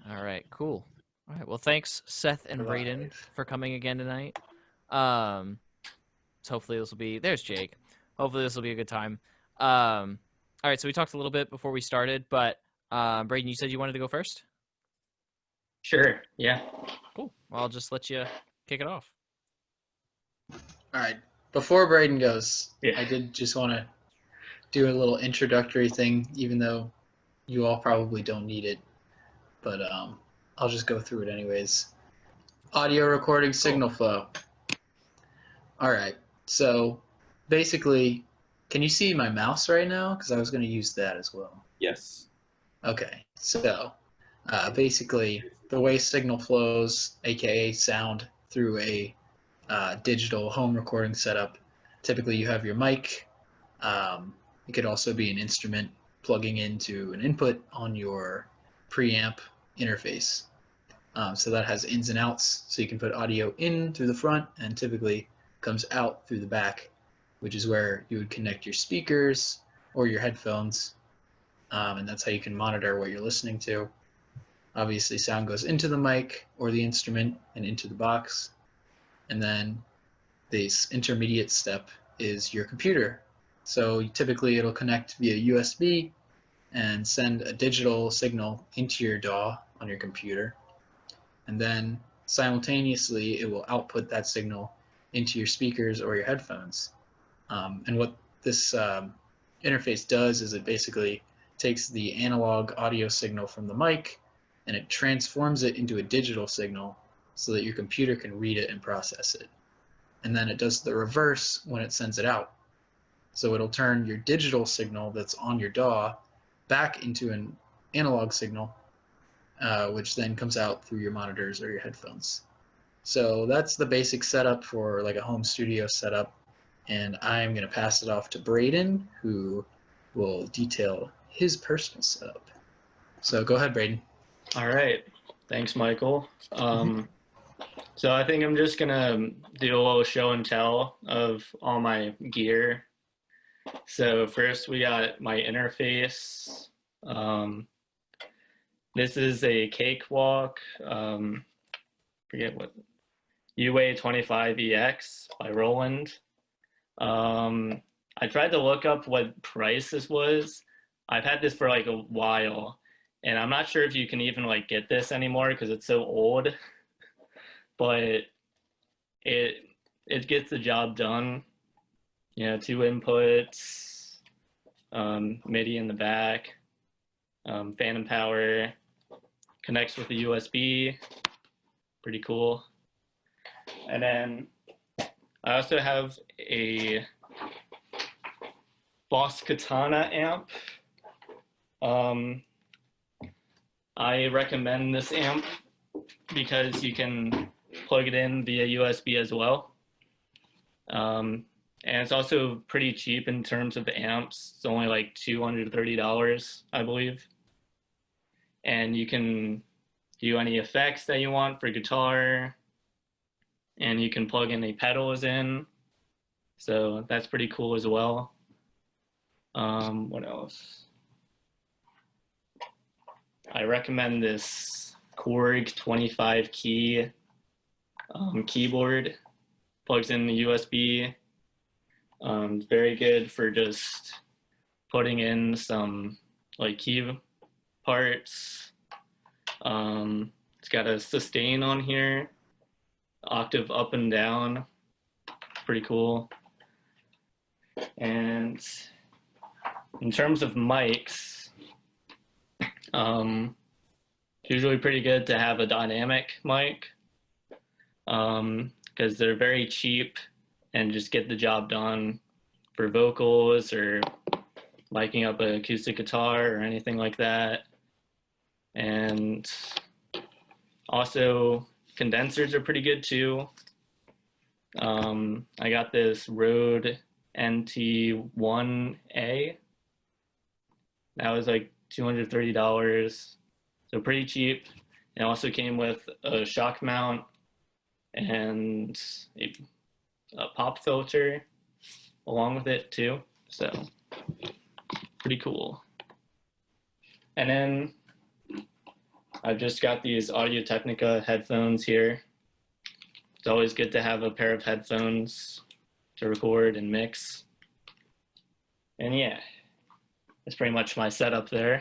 All right, cool. All right, well, thanks, Seth and Braeden, Live. for coming again tonight. Um, so hopefully this will be. There's Jake. Hopefully this will be a good time. All right, so we talked a little bit before we started, but Braeden, you said you wanted to go first. Sure. Yeah. Cool. Well, I'll just let you kick it off. All right. Before Braden goes, Yeah. I did just want to do a little introductory thing, even though you all probably don't need it. But I'll just go through it anyways. Audio recording signal flow. All right. So basically, can you see my mouse right now? Because I was going to use that as well. Yes. Okay. So basically, the way signal flows, aka sound, through a digital home recording setup, typically you have your mic. It could also be an instrument plugging into an input on your preamp interface. So that has ins and outs, so you can put audio in through the front and typically comes out through the back, which is where you would connect your speakers or your headphones, and that's how you can monitor what you're listening to. Obviously, sound goes into the mic or the instrument and into the box, and then this intermediate step is your computer. So typically it'll connect via USB and send a digital signal into your DAW on your computer. And then simultaneously it will output that signal into your speakers or your headphones. And what this interface does is it basically takes the analog audio signal from the mic and it transforms it into a digital signal so that your computer can read it and process it. And then it does the reverse when it sends it out. So it'll turn your digital signal that's on your DAW back into an analog signal, which then comes out through your monitors or your headphones. So that's the basic setup for like a home studio setup. And I'm going to pass it off to Braeden, who will detail his personal setup. So go ahead, Braeden. All right. Thanks, Michael. So I think I'm just gonna do a little show and tell of all my gear. So first we got my interface. This is a Cakewalk, forget what, UA25EX by Roland. I tried to look up what price this was. I've had this for like a while, and I'm not sure if you can even like get this anymore because it's so old. But it gets the job done. You know, 2 inputs, MIDI in the back, phantom power, connects with the USB, pretty cool. And then I also have a Boss Katana amp. I recommend this amp because you can plug it in via USB as well. And it's also pretty cheap in terms of the amps. It's only like $230, I believe. And you can do any effects that you want for guitar. And you can plug any pedals in. So that's pretty cool as well. What else? I recommend this Korg 25 key keyboard. Plugs in the USB. Very good for just putting in some like key parts. It's got a sustain on here, octave up and down, pretty cool. And in terms of mics, it's usually pretty good to have a dynamic mic because they're very cheap and just get the job done for vocals or miking up an acoustic guitar or anything like that. And also condensers are pretty good too. I got this Rode NT1A. That was like $230, so pretty cheap. It also came with a shock mount and a pop filter along with it too, so pretty cool. And then I've just got these Audio-Technica headphones here. It's always good to have a pair of headphones to record and mix. And yeah, that's pretty much my setup there.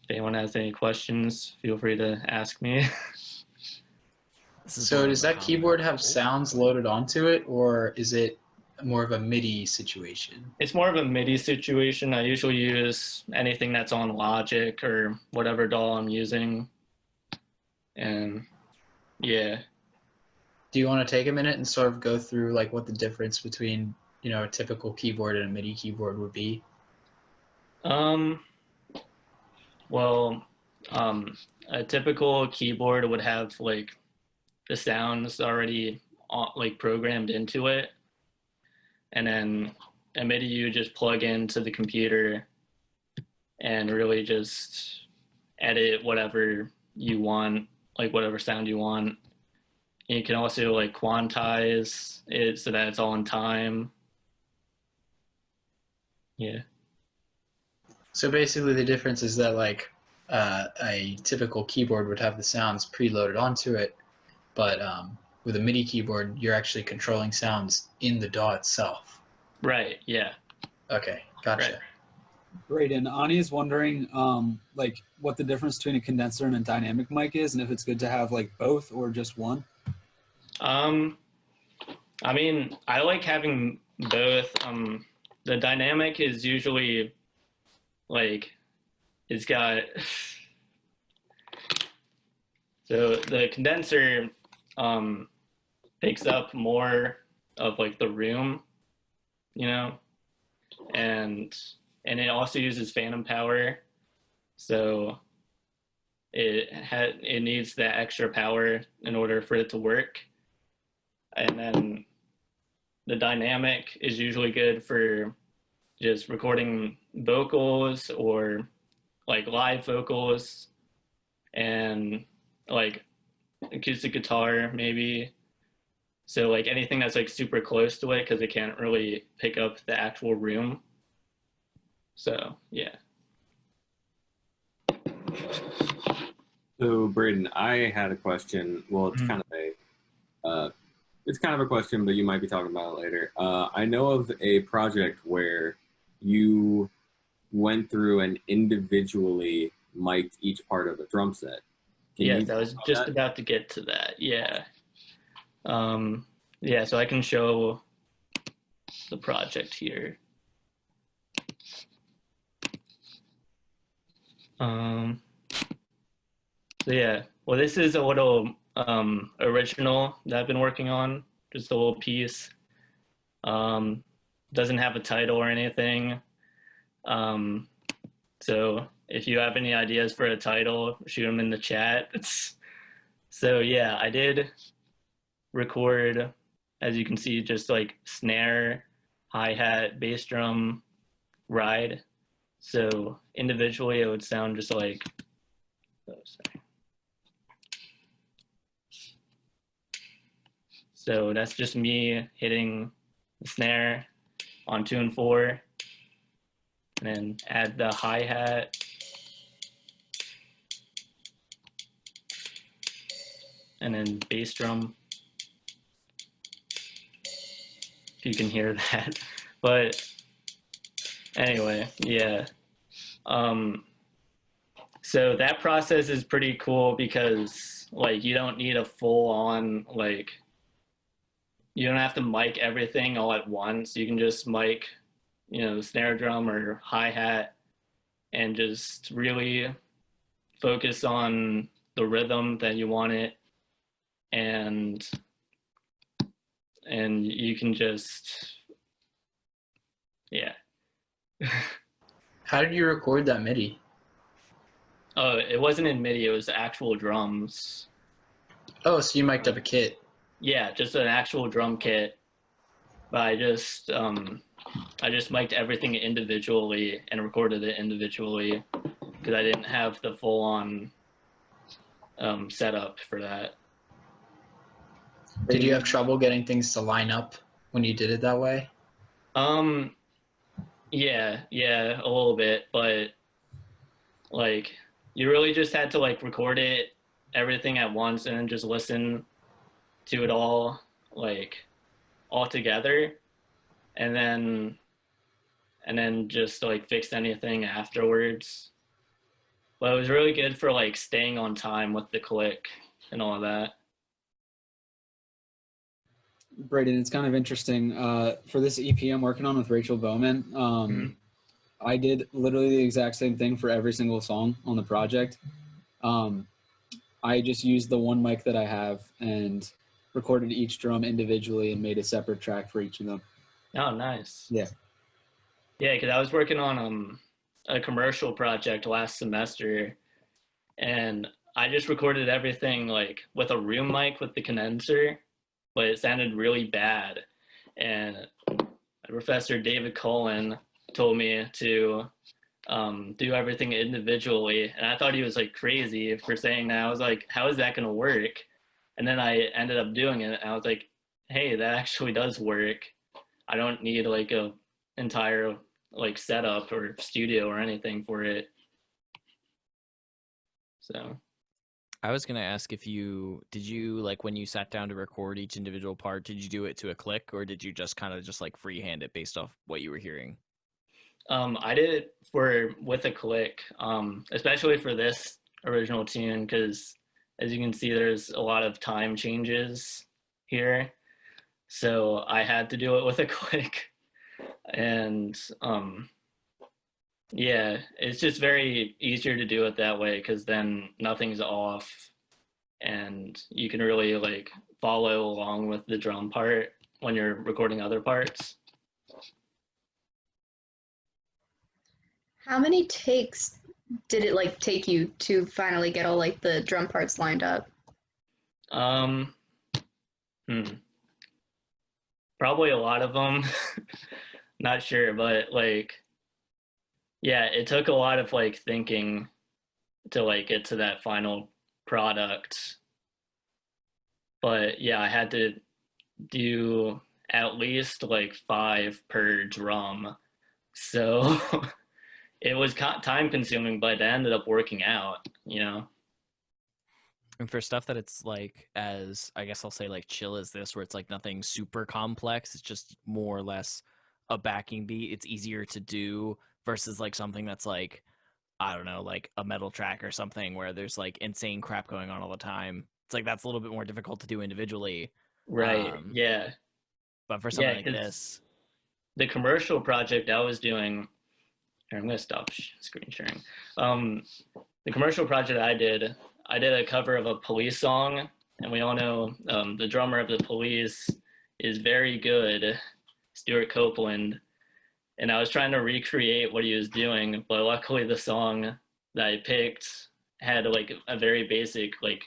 If anyone has any questions, feel free to ask me. So does that keyboard have sounds loaded onto it, or is it more of a MIDI situation? It's more of a MIDI situation. I usually use anything that's on Logic or whatever DAW I'm using. And yeah. Do you want to take a minute and sort of go through like what the difference between, you know, a typical keyboard and a MIDI keyboard would be? Well, a typical keyboard would have like the sounds already like programmed into it, and then a MIDI you just plug into the computer and really just edit whatever you want, like whatever sound you want. And you can also like quantize it so that it's all in time. Yeah. So basically the difference is that like a typical keyboard would have the sounds preloaded onto it, but with a MIDI keyboard, you're actually controlling sounds in the DAW itself. Right, yeah. Okay, gotcha. Right. Braeden, Ani is wondering like what the difference between a condenser and a dynamic mic is, and if it's good to have like both or just one. I mean, I like having both. The dynamic is usually like it's got so the condenser picks up more of like the room, you know, and it also uses phantom power, so it needs that extra power in order for it to work. And then the dynamic is usually good for just recording vocals or like live vocals and like acoustic guitar maybe. So like anything that's like super close to it because it can't really pick up the actual room. So yeah. So Braeden, I had a question. Well, it's kind of a question, but you might be talking about it later. I know of a project where you went through and individually mic'd each part of a drum set. Yes, I was just about to get to that. Yeah. Yeah, so I can show the project here. So yeah, well, this is a little original that I've been working on, just a little piece. Doesn't have a title or anything. So if you have any ideas for a title, shoot them in the chat. So yeah, I did record, as you can see, just like snare, hi-hat, bass drum, ride. So individually it would sound just like, oh, sorry. So that's just me hitting the snare on 2 and 4, and then add the hi-hat. And then bass drum, if you can hear that. But anyway, yeah. So that process is pretty cool because like you don't need a full on like, you don't have to mic everything all at once. You can just mic, you know, the snare drum or hi-hat and just really focus on the rhythm that you want it. And you can just, yeah. How did you record that MIDI? Oh, it wasn't in MIDI, it was actual drums. Oh, so you mic'd up a kit. Yeah, just an actual drum kit. But I just mic'd everything individually and recorded it individually because I didn't have the full-on setup for that. Did you have trouble getting things to line up when you did it that way? Yeah, a little bit, but like you really just had to like record it everything at once and then just listen to it all like all together, and then just like fix anything afterwards. But it was really good for like staying on time with the click and all of that. Braeden, it's kind of interesting. For this EP I'm working on with Rachel Bowman, I did literally the exact same thing for every single song on the project. I just used the one mic that I have and recorded each drum individually and made a separate track for each of them. Oh, nice. Yeah. Yeah, because I was working on a commercial project last semester, and I just recorded everything like with a room mic with the condenser, but it sounded really bad. And Professor David Cullen told me to do everything individually, and I thought he was like crazy for saying that. I was like, how is that going to work? And then I ended up doing it, and I was like, hey, that actually does work. I don't need like a entire like setup or studio or anything for it. So I was gonna ask if did you like when you sat down to record each individual part, did you do it to a click, or did you just kind of just like freehand it based off what you were hearing? I did it with a click, especially for this original tune, because as you can see, there's a lot of time changes here. So I had to do it with a click. And yeah, it's just very easier to do it that way, because then nothing's off and you can really like follow along with the drum part when you're recording other parts. How many takes did it like take you to finally get all like the drum parts lined up? Probably a lot of them. Not sure, but like, yeah, it took a lot of like thinking to like get to that final product. But yeah, I had to do at least like 5 per drum. So it was time consuming, but it ended up working out, you know? And for stuff that it's like, as I guess I'll say like chill as this, where it's like nothing super complex, it's just more or less a backing beat, it's easier to do versus like something that's like, I don't know, like a metal track or something where there's like insane crap going on all the time. It's like that's a little bit more difficult to do individually. Right. Yeah. But for something like this, the commercial project I was doing, I'm going to stop screen sharing. The commercial project I did a cover of a Police song, and we all know the drummer of the Police is very good, Stuart Copeland, and I was trying to recreate what he was doing, but luckily the song that I picked had like a very basic like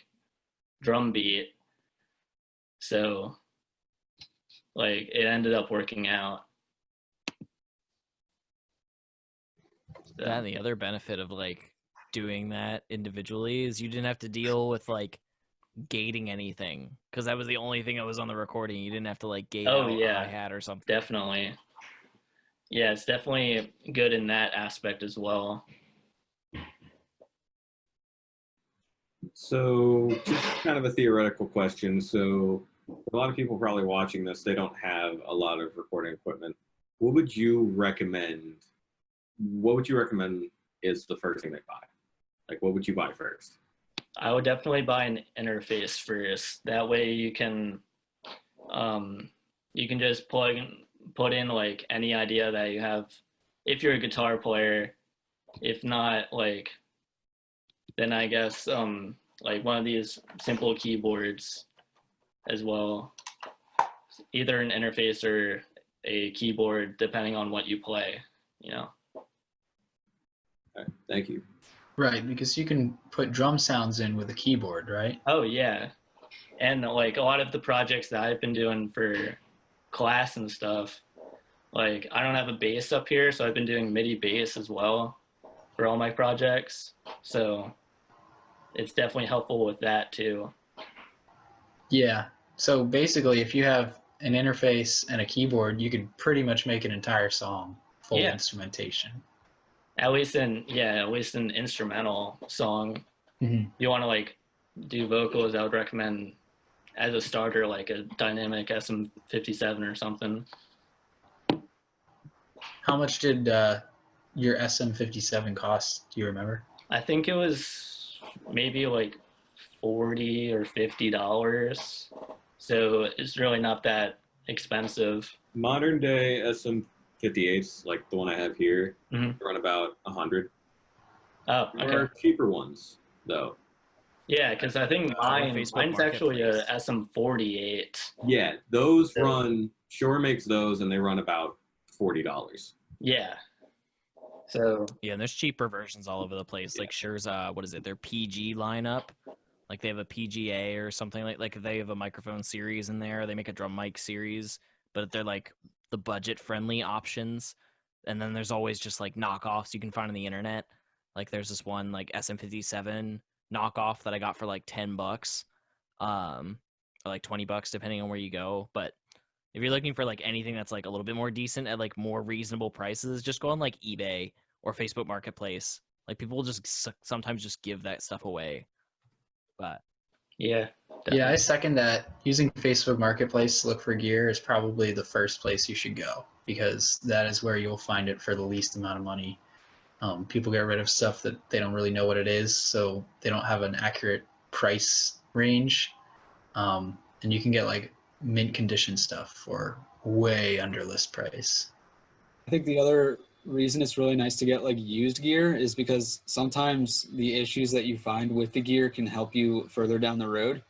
drum beat, so like it ended up working out. So. That and the other benefit of like doing that individually is you didn't have to deal with like gating anything, because that was the only thing that was on the recording. You didn't have to like gate out a hi-hat or something. Definitely. Yeah, it's definitely good in that aspect as well. So just kind of a theoretical question. So a lot of people probably watching this, they don't have a lot of recording equipment. What would you recommend is the first thing they buy? Like, what would you buy first? I would definitely buy an interface first. That way you can just put in like any idea that you have if you're a guitar player. If not, like, then I guess like one of these simple keyboards as well. Either an interface or a keyboard, depending on what you play, you know. Okay, thank you. Right, because you can put drum sounds in with a keyboard, right? Oh yeah, and like a lot of the projects that I've been doing for class and stuff, like I don't have a bass up here, so I've been doing MIDI bass as well for all my projects. So it's definitely helpful with that too. Yeah. So basically, if you have an interface and a keyboard, you could pretty much make an entire song full instrumentation. At least an instrumental song. Mhm. You want to like do vocals, I would recommend as a starter like a dynamic SM57 or something. How much did your SM57 cost? Do you remember? I think it was maybe like $40 or $50. So it's really not that expensive. Modern day SM58s, like the one I have here, Mhm. run about 100. Oh, There are okay. cheaper ones though. Yeah, because I think Facebook mine's actually a Marketplace. SM48. Yeah, those So- run. Shure makes those, and they run about $40. Yeah. So Yeah, and there's cheaper versions all over the place. Like Shure's what is it? Their PG lineup. Like they have a PGA or something like they have a microphone series in there. They make a drum mic series, but they're like the budget friendly options. And then there's always just like knockoffs you can find on the internet. Like there's this one like SM57 knockoff that I got for like $10, or like $20 depending on where you go. But if you're looking for like anything that's like a little bit more decent at like more reasonable prices, just go on like eBay or Facebook Marketplace. Like people will just sometimes just give that stuff away. But yeah. Yeah, I second that. Using Facebook Marketplace to look for gear is probably the first place you should go because that is where you'll find it for the least amount of money. People get rid of stuff that they don't really know what it is, so they don't have an accurate price range. And you can get like mint condition stuff for way under list price. I think the other reason it's really nice to get like used gear is because sometimes the issues that you find with the gear can help you further down the road.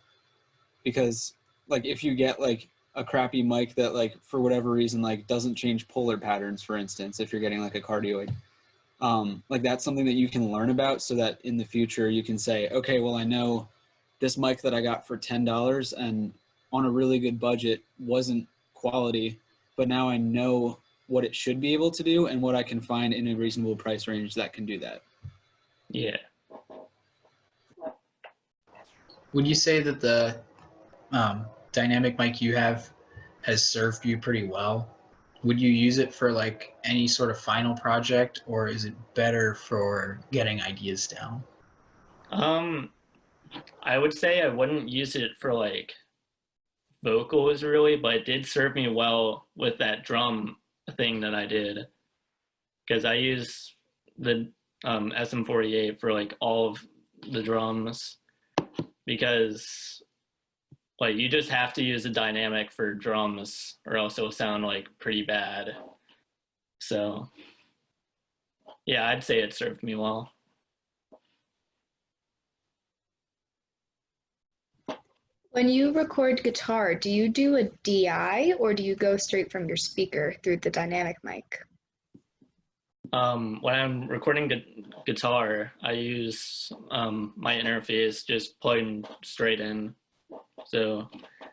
Because like if you get like a crappy mic that like for whatever reason like doesn't change polar patterns, for instance, if you're getting like a cardioid, like that's something that you can learn about so that in the future you can say, okay, well I know this mic that I got for $10 and on a really good budget wasn't quality, but now I know what it should be able to do and what I can find in a reasonable price range that can do that. Yeah. Would you say that the dynamic mic you have has served you pretty well? Would you use it for like any sort of final project, or is it better for getting ideas down? I would say I wouldn't use it for like vocals really, but it did serve me well with that drum thing that I did. Because I use the SM48 for like all of the drums because like you just have to use a dynamic for drums or else it'll sound like pretty bad. So yeah, I'd say it served me well. When you record guitar, do you do a DI or do you go straight from your speaker through the dynamic mic? When I'm recording guitar, I use my interface just plugging straight in. So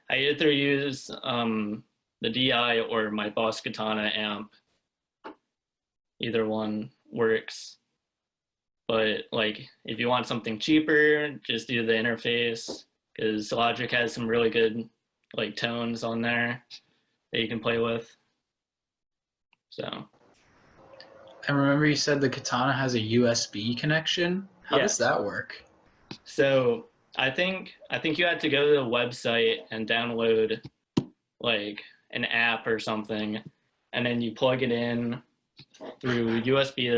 I either use the DI or my Boss Katana amp. Either one works. But like if you want something cheaper, just do the interface because Logic has some really good like tones on there that you can play with. So I remember you said the Katana has a USB connection. How does that work? So I think you had to go to the website and download like an app or something, and then you plug it in through USB.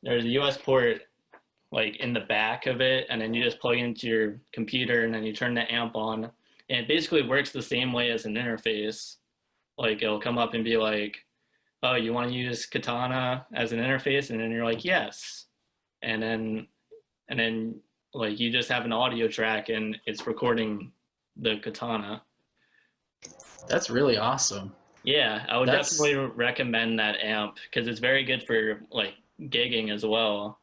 There's a US port like in the back of it, and then you just plug it into your computer, and then you turn the amp on, and it basically works the same way as an interface. Like it'll come up and be like, oh, you want to use Katana as an interface? And then you're like, yes. And then like you just have an audio track and it's recording the Katana. That's really awesome. Yeah, I would definitely recommend that amp because it's very good for like gigging as well.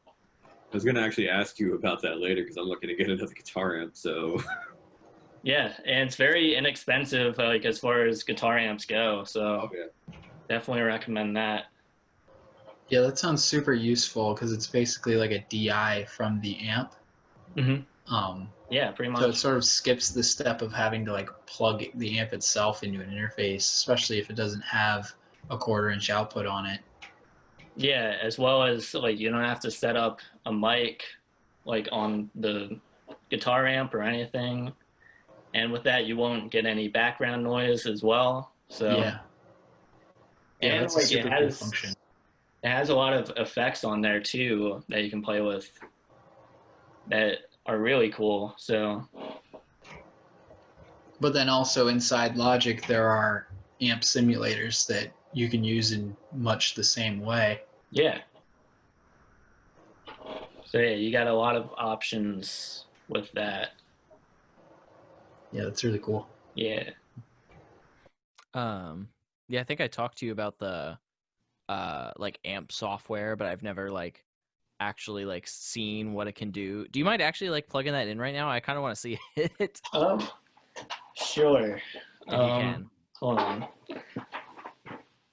I was gonna actually ask you about that later because I'm looking to get another guitar amp. So yeah, and it's very inexpensive like as far as guitar amps go. So definitely recommend that. Yeah, that sounds super useful because it's basically like a DI from the amp. Yeah, pretty much. So it sort of skips the step of having to like plug the amp itself into an interface, especially if it doesn't have a 1/4-inch output on it. Yeah, as well as like you don't have to set up a mic like on the guitar amp or anything. And with that, you won't get any background noise as well. So Yeah. Yeah, and that's a like super cool function. it has a lot of effects on there too that you can play with that are really cool. So But then also inside Logic, there are amp simulators that you can use in much the same way. yeah. So yeah, you got a lot of options with that. Yeah, that's really cool. Yeah. Yeah, I think I talked to you about the like amp software, but I've never like actually like seen what it can do. Do you mind actually like plugging that in right now? I kind of want to see it Sure. if you can. Hold on.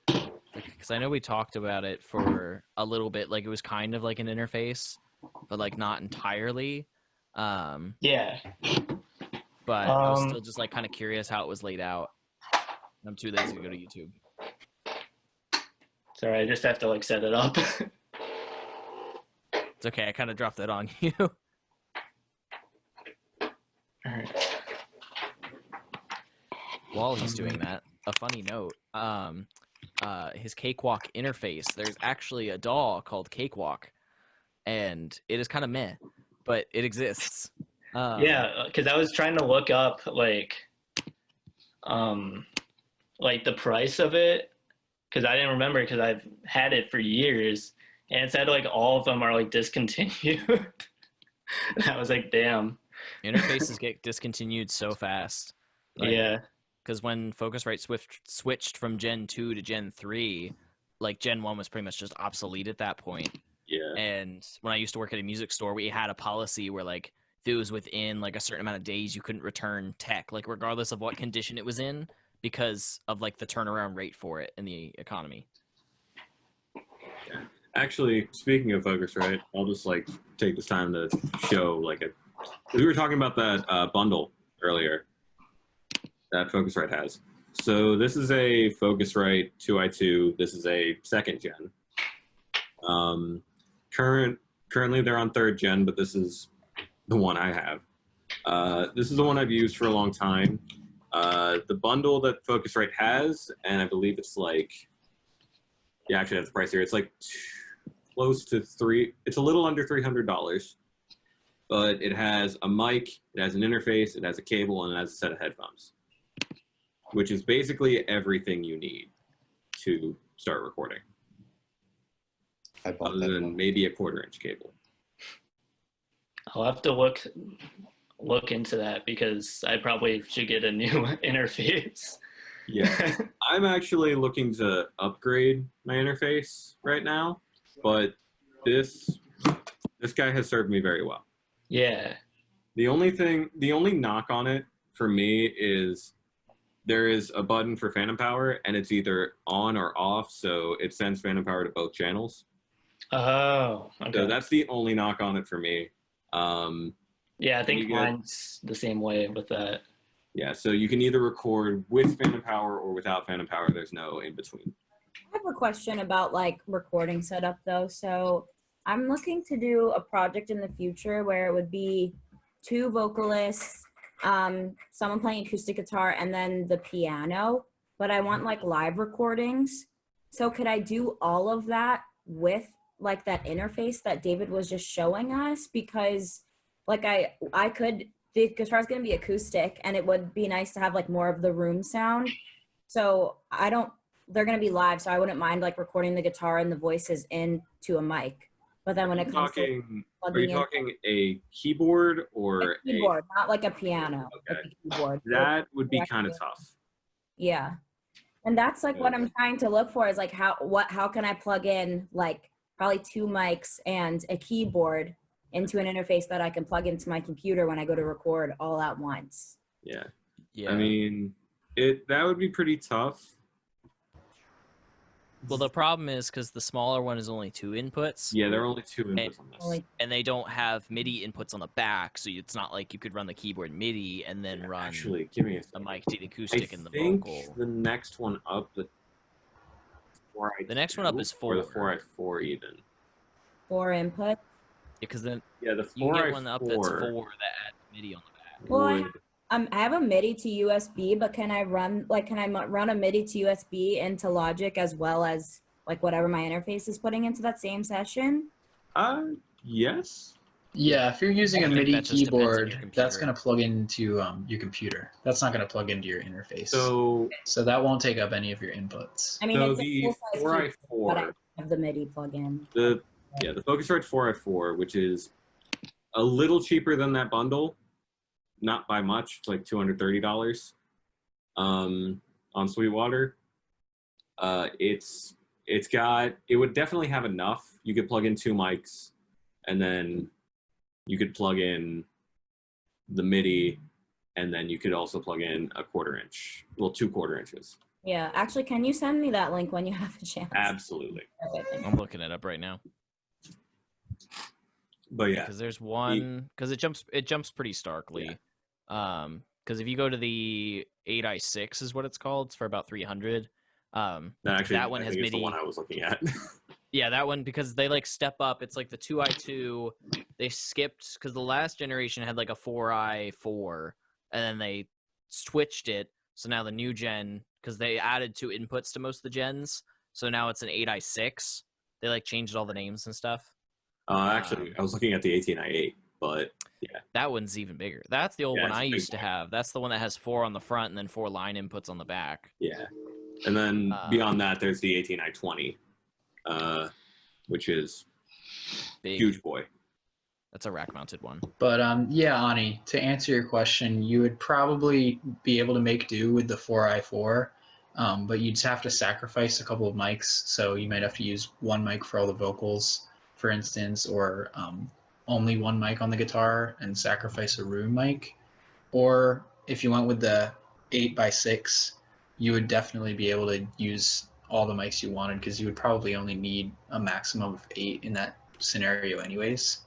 Because I know we talked about it for a little bit. Like it was kind of like an interface, but like not entirely. Yeah. But I was still just like kind of curious how it was laid out. I'm too lazy to go to YouTube. Sorry, I just have to like set it up. It's okay. I kind of dropped that on you. All right. While he's doing that, a funny note. His Cakewalk interface. There's actually a DAW called Cakewalk, and it is kind of meh, but it exists. Yeah, because I was trying to look up like the price of it because I didn't remember because I've had it for years, and it said like all of them are like discontinued. And I was like, damn. Interfaces get discontinued so fast. Like, Yeah. Because when Focusrite switched from Gen 2 to Gen 3, like Gen 1 was pretty much just obsolete at that point. Yeah. And when I used to work at a music store, we had a policy where like if it was within like a certain amount of days, you couldn't return tech, like regardless of what condition it was in, because of like the turnaround rate for it in the economy. Yeah. Actually, speaking of Focusrite, I'll just like take this time to show like we were talking about that bundle earlier that Focusrite has. So this is a Focusrite 2i2. This is a second gen. Currently they're on third gen, but this is the one I have. This is the one I've used for a long time. The bundle that Focusrite has, and I believe it's like, yeah, actually that's the price here. It's like close to it's a little under $300, but it has a mic, it has an interface, it has a cable, and it has a set of headphones, which is basically everything you need to start recording. Other than maybe a 1/4-inch cable. I'll have to look into that because I probably should get a new interface. Yeah. I'm actually looking to upgrade my interface right now, but this guy has served me very well. Yeah. The only knock on it for me is there is a button for phantom power, and it's either on or off, so it sends phantom power to both channels. Oh, okay. So that's the only knock on it for me. Yeah, I think mine's the same way with that. Yeah, so you can either record with phantom power or without phantom power. There's no in between. I have a question about like recording setup though. So I'm looking to do a project in the future where it would be 2 vocalists, someone playing acoustic guitar, and then the piano. But I want like live recordings. So could I do all of that with like that interface that David was just showing us? Because like I could, the guitar is going to be acoustic, and it would be nice to have like more of the room sound. So they're going to be live, so I wouldn't mind like recording the guitar and the voices into a mic. But then when it comes to are you talking a keyboard or a keyboard, not like a piano, okay. like a keyboard. That would be kind of tough. Yeah. And that's like what I'm trying to look for is like how can I plug in like probably 2 mics and a keyboard into an interface that I can plug into my computer when I go to record all at once. Yeah. Yeah. I mean, that would be pretty tough. Well, the problem is because the smaller one is only 2 inputs. Yeah, there are only 2 inputs on this. And they don't have MIDI inputs on the back, so it's not like you could run the keyboard MIDI and then run actually, give me the mic to the acoustic and the I think vocal. the next one up, 4i2 The next one up is or the 4. 4i4 even. 4 input. Because then Yeah, the you can 4i4 get one up that's 4 that adds MIDI on the back. Well, would, I have a MIDI to USB, but can I run a MIDI to USB into Logic as well as like whatever my interface is putting into that same session? yes. Yeah, if you're using I a think MIDI that just depends on your keyboard, that's computer. going to plug into your computer. That's not going to plug into your interface. So that won't take up any of your inputs. I mean, So it's a the full-size keyboard, but I 4i4, have the MIDI plug-in. the Focusrite 4i4, which is a little cheaper than that bundle, not by much. It's like $230 on Sweetwater. It would definitely have enough. You could plug in 2 mics, and then you could plug in the MIDI, and then you could also plug in a 1/4 inch, well, 2 1/4 inches. Yeah, actually, can you send me that link when you have a chance? Absolutely. Okay, thank you. I'm looking it up right now. But yeah, Because there's one, because it jumps pretty starkly. Because if you go to the 8i6 is what it's called, it's for about 300. that one I has think is the MIDI. one I was looking at. Yeah, that one, because they like step up. It's like the 2i2. They skipped because the last generation had like a 4i4, and then they switched it. So now the new gen, because they added 2 inputs to most of the gens, so now it's an 8i6. They like changed all the names and stuff. Actually, I was looking at the 18i8, but yeah. That one's even bigger. That's the old one it's a I big used to one. have. That's the one that has 4 on the front and then 4 line inputs on the back. Yeah. And then beyond that, there's the 18i20, which is Big. huge boy. That's a rack-mounted one. But yeah, Ani, to answer your question, you would probably be able to make do with the 4i4, but you'd have to sacrifice a couple of mics. So you might have to use 1 mic for all the vocals, for instance, or only 1 mic on the guitar and sacrifice a room mic. Or if you went with the 8x6, you would definitely be able to use all the mics you wanted, because you would probably only need a maximum of 8 in that scenario anyways.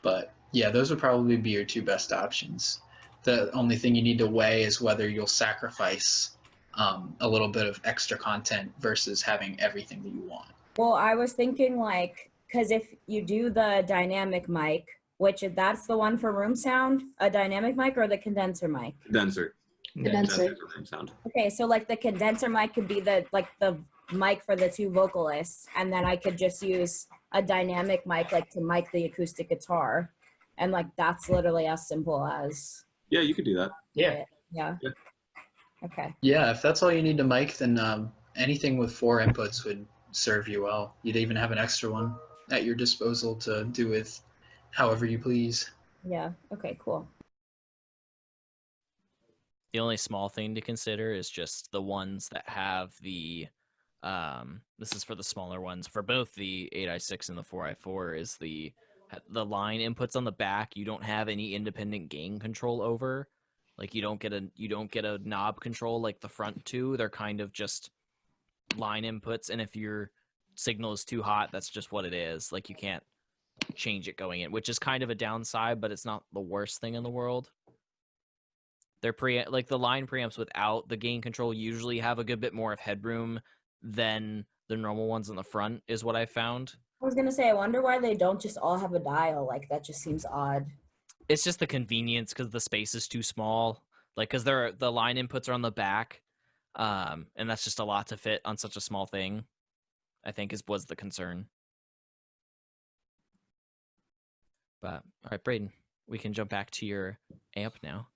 But yeah, those would probably be your 2 best options. The only thing you need to weigh is whether you'll sacrifice a little bit of extra content versus having everything that you want. Well, I was thinking like, because if you do the dynamic mic, which that's the one for room sound, a dynamic mic or the condenser mic? Condenser. Condenser. For room sound. Okay, so like the condenser mic could be the mic for the 2 vocalists, and then I could just use a dynamic mic like to mic the acoustic guitar, and like that's literally as simple as Yeah, you could do that. Yeah. yeah. Yeah. Okay. Yeah, if that's all you need to mic, then anything with 4 inputs would serve you well. You'd even have an extra one at your disposal to do with however you please. Yeah. Okay. Cool. The only small thing to consider is just the ones that have the this is for the smaller ones. For both the 8i6 and the 4i4 is the line inputs on the back you don't have any independent gain control over. Like you don't get a knob control like the front 2. They're kind of just line inputs, and if your signal is too hot, that's just what it is. Like you can't change it going in, which is kind of a downside, but it's not the worst thing in the world. They're like the line preamps without the gain control usually have a good bit more of headroom than the normal ones in the front, is what I found. I was gonna say, I wonder why they don't just all have a dial. Like that just seems odd. It's just the convenience because the space is too small. Like because the line inputs are on the back, and that's just a lot to fit on such a small thing. I think was the concern. But all right, Braeden, we can jump back to your amp now.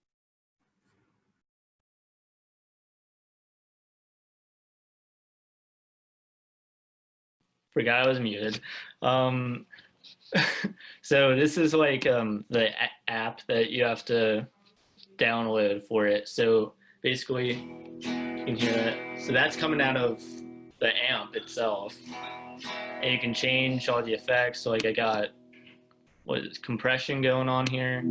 Forgot I was muted. So this is like the app that you have to download for it. So basically, you can hear that. So that's coming out of the amp itself, and you can change all the effects. So like I got compression going on here.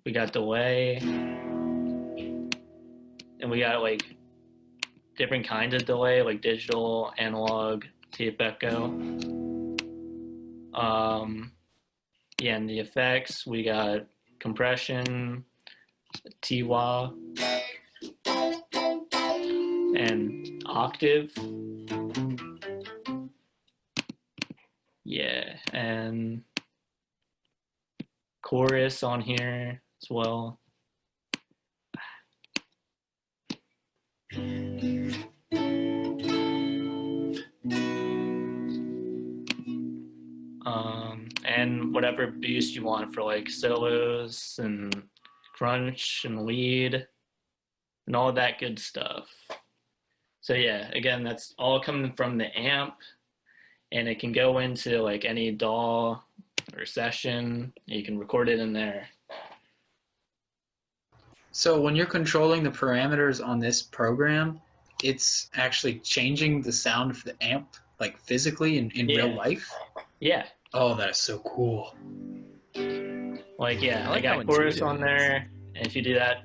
We got delay, and we got like different kinds of delay, like digital, analog, tape echo. Yeah, and the effects, we got compression, TWA, and octave. Yeah, and chorus on here as well. And whatever boost you want for like solos and crunch and lead and all that good stuff. So yeah, again, that's all coming from the amp, and it can go into like any DAW or session. You can record it in there. So when you're controlling the parameters on this program, it's actually changing the sound of the amp, like physically in real life? Yeah. Oh, that is so cool. Like, yeah, I like I how got chorus intuitive on it is. there, and if you do that,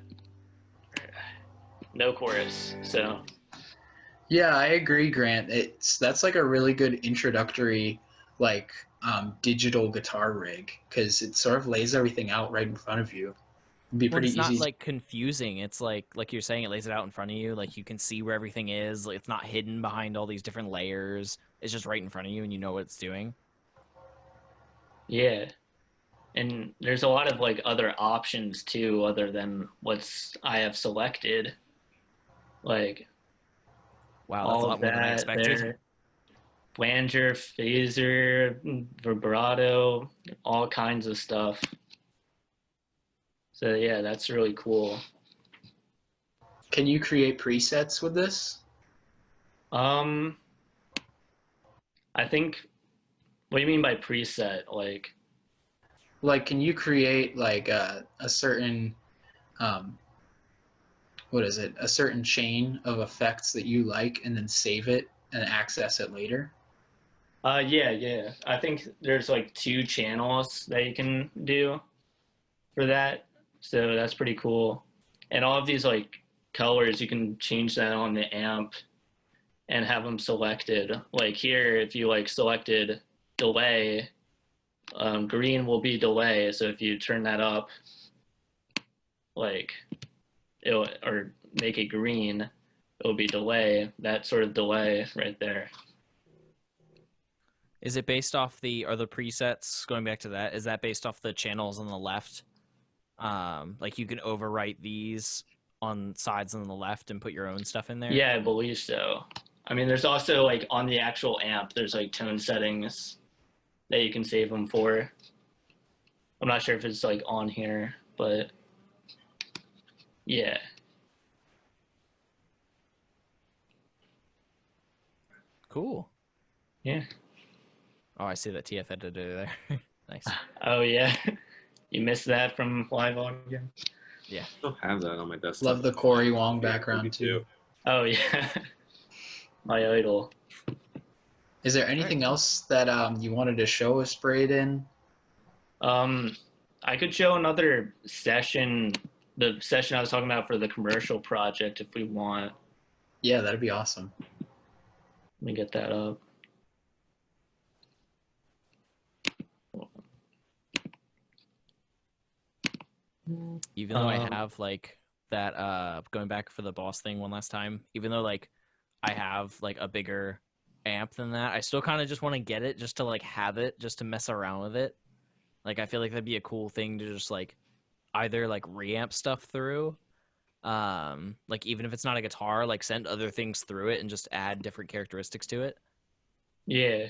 no chorus. So Yeah, I agree, Grant. That's like a really good introductory, like digital guitar rig, because it sort of lays everything out right in front of you. It'd be Well, pretty it's not easy. like confusing. It's like you're saying, it lays it out in front of you. Like you can see where everything is. Like, it's not hidden behind all these different layers. It's just right in front of you, and you know what it's doing. yeah. And there's a lot of like other options too, other than what's I have selected. Like Wow, that's a all lot of more than I that expected. there. Flanger, phaser, vibrato, all kinds of stuff. So yeah, that's really cool. Can you create presets with this? I think, what do you mean by preset? Like, can you create like a certain, what is it? A certain chain of effects that you like, and then save it and access it later? yeah. I think there's like 2 channels that you can do for that. So that's pretty cool. And all of these like colors, you can change that on the amp and have them selected. Like here, if you like selected delay, green will be delay. So if you turn that up, like it'll, or make it green, it'll be delay. That sort of delay right there. Is it based off are the presets, going back to that, is that based off the channels on the left? Like you can overwrite these on sides on the left and put your own stuff in there? Yeah, I believe so. I mean, there's also like on the actual amp, there's like tone settings that you can save them for. I'm not sure if it's like on here, but yeah. Cool. Yeah. Oh, I see that TF editor there. Nice. Oh yeah. You missed that from live audio? Yeah. I still have that on my desktop. Love the Corey Wong background Me too. Oh yeah. My idol. Is there anything else that you wanted to show us, Braeden? I could show another session, the session I was talking about for the commercial project if we want. Yeah, that'd be awesome. Let me get that up. Even though I have like that going back for the boss thing one last time, even though like I have like a bigger amp than that, I still kind of just want to get it just to like have it, just to mess around with it. Like I feel like that'd be a cool thing to just like either like reamp stuff through, like even if it's not a guitar, like send other things through it and just add different characteristics to it. Yeah.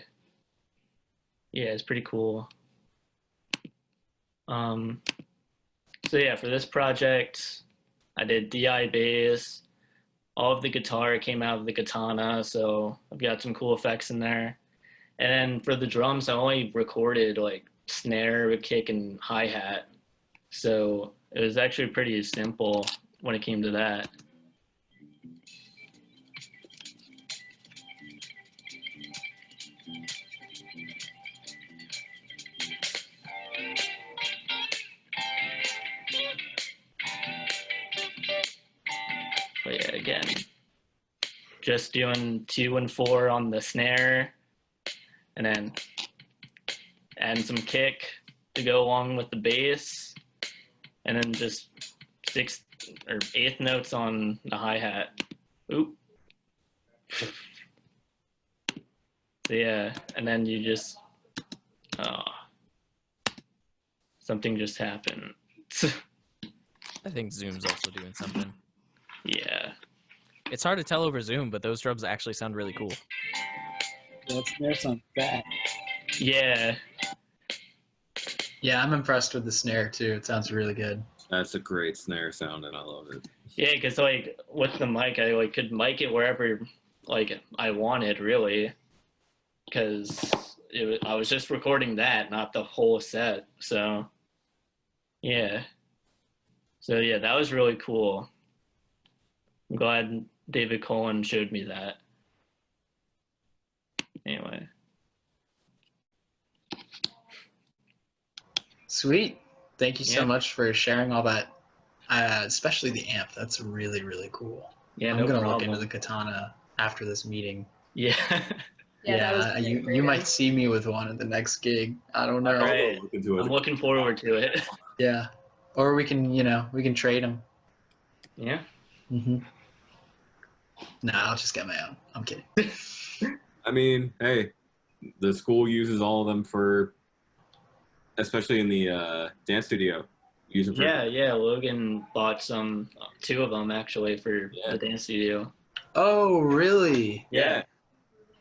Yeah, it's pretty cool. So yeah, for this project, I did DI bass. All of the guitar came out of the Katana, so I've got some cool effects in there. And then for the drums, I only recorded like snare, kick, and hi-hat. So it was actually pretty simple when it came to that. But yeah, again, just doing 2 and 4 on the snare, and then adding some kick to go along with the bass, and then just 6th or 8th notes on the hi-hat. Oop, So yeah, and then you just, oh, something just happened. I think Zoom's also doing something. Yeah. It's hard to tell over Zoom, but those drums actually sound really cool. That snare sounds bad. Yeah. Yeah, I'm impressed with the snare too. It sounds really good. That's a great snare sound, and I love it. Yeah, because like with the mic, I like could mic it wherever like I wanted, really. Because I was just recording that, not the whole set. So yeah. So yeah, that was really cool. I'm glad David Cullen showed me that. Anyway. Sweet. Thank you so Yeah. much for sharing all that, especially the amp. That's really, really cool. Yeah, I'm no gonna problem. look into the Katana after this meeting. Yeah. Yeah, that was really you great. might see me with one at the next gig. I don't know. All right. I'll look into it. I'm looking forward to it. Yeah, or we can trade them. Yeah. Mm-hmm. Nah, I'll just get my own. I'm kidding. I mean, hey, the school uses all of them for, especially in the dance studio. Use them for Yeah. Logan bought two of them actually for the dance studio. Oh, really? Yeah.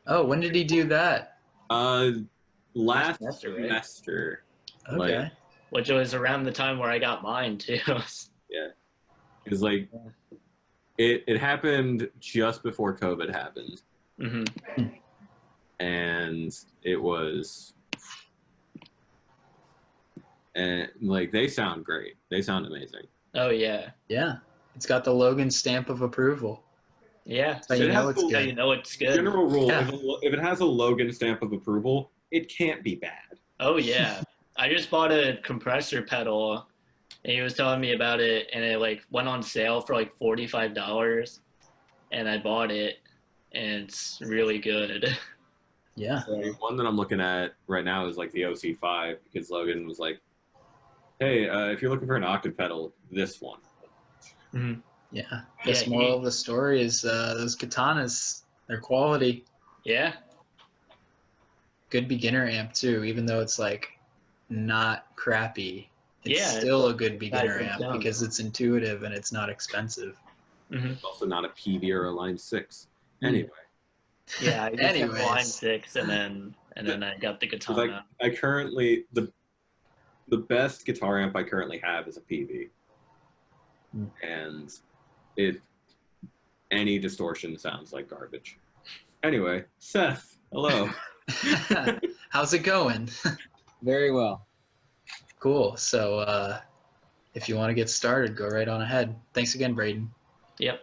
Oh, when did he do that? Last semester, right? semester. Okay. Like, Which was around the time where I got mine too. yeah, because like it happened just before COVID happened, hmm and it was, and like they sound great. They sound amazing. Oh yeah. Yeah, it's got the Logan stamp of approval. Yeah. So you It know has it's the- So good. you know it's good. General rule: Yeah. if it has a Logan stamp of approval, it can't be bad. Oh yeah. I just bought a compressor pedal and he was telling me about it and it like went on sale for like $45 and I bought it and it's really good. Yeah. So one that I'm looking at right now is like the OC5 because Logan was like, "Hey, if you're looking for an octave pedal, this one." Yeah. Guess Yeah, moral of the story is those katanas, their quality. Yeah. Good beginner amp too, even though it's like not crappy. It's Yeah, still it's a good beginner good amp sound. because it's intuitive and it's not expensive. It's also not a PV or a Line 6. Mm. Anyway, Yeah, I just have Anyways. line 6 and then I got the 'cause Katana. I currently the best guitar amp I currently have is a PV, Mm. and any distortion sounds like garbage. Anyway, Seth, hello. How's it going? Very well. Cool. So if you want to get started, go right on ahead. Thanks again, Braeden. Yep.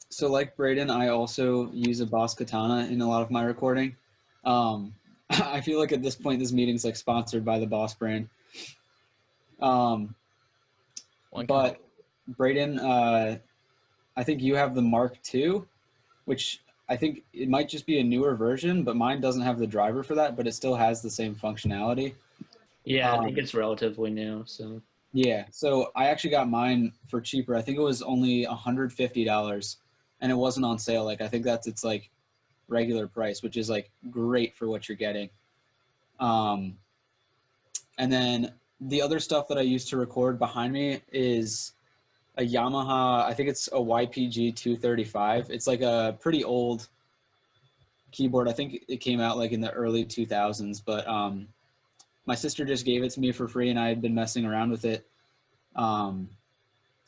So like Braeden, I also use a Boss Katana in a lot of my recording. I feel like at this point, this meeting's like sponsored by the Boss brand. One can But hope. Braeden, I think you have the Mark II, which I think it might just be a newer version, but mine doesn't have the driver for that, but it still has the same functionality. Yeah, I think it's relatively new, so Yeah, so I actually got mine for cheaper. I think it was only $150, and it wasn't on sale. Like I think that's its like regular price, which is like great for what you're getting. And then the other stuff that I use to record behind me is a Yamaha. I think it's a YPG 235. It's like a pretty old keyboard. I think it came out like in the early 2000s, but my sister just gave it to me for free, and I had been messing around with it. And